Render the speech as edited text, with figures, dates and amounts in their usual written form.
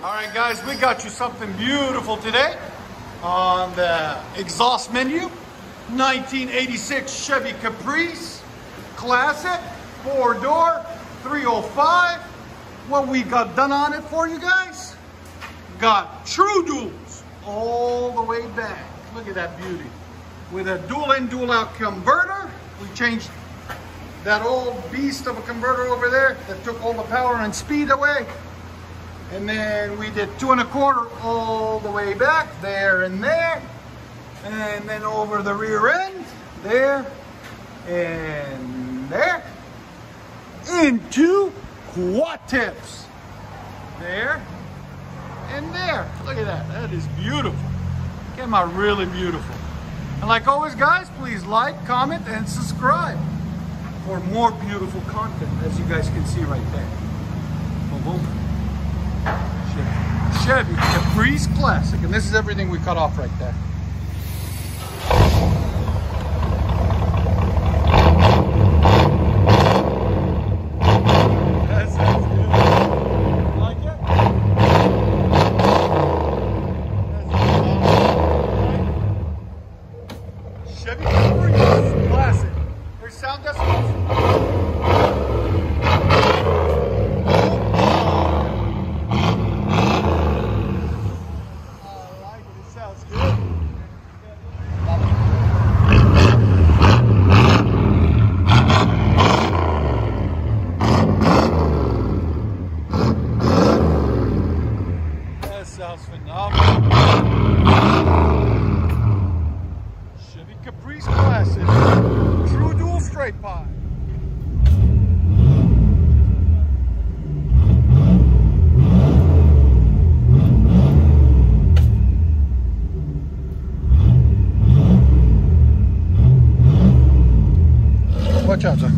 All right, guys, we got you something beautiful today on the exhaust menu. 1986 Chevy Caprice, classic, 4-door, 305. What we got done on it for you guys? Got true duals all the way back. Look at that beauty. With a dual in, dual out converter. We changed that old beast of a converter over there that took all the power and speed away. And then we did 2 1/4 all the way back, there and there. And then over the rear end, there and there. Into quad tips. There and there. Look at that. That is beautiful. Came out really beautiful. And like always, guys, please like, comment, and subscribe for more beautiful content, as you guys can see right there. Boom, boom. Chevy Caprice Classic. And this is everything we cut off right there. That sounds good. Like it? Chevy Caprice Classic. There's sound decibels. Sounds good. That sounds phenomenal. Chevy Caprice Classic, true dual straight pie. Watch out, sir.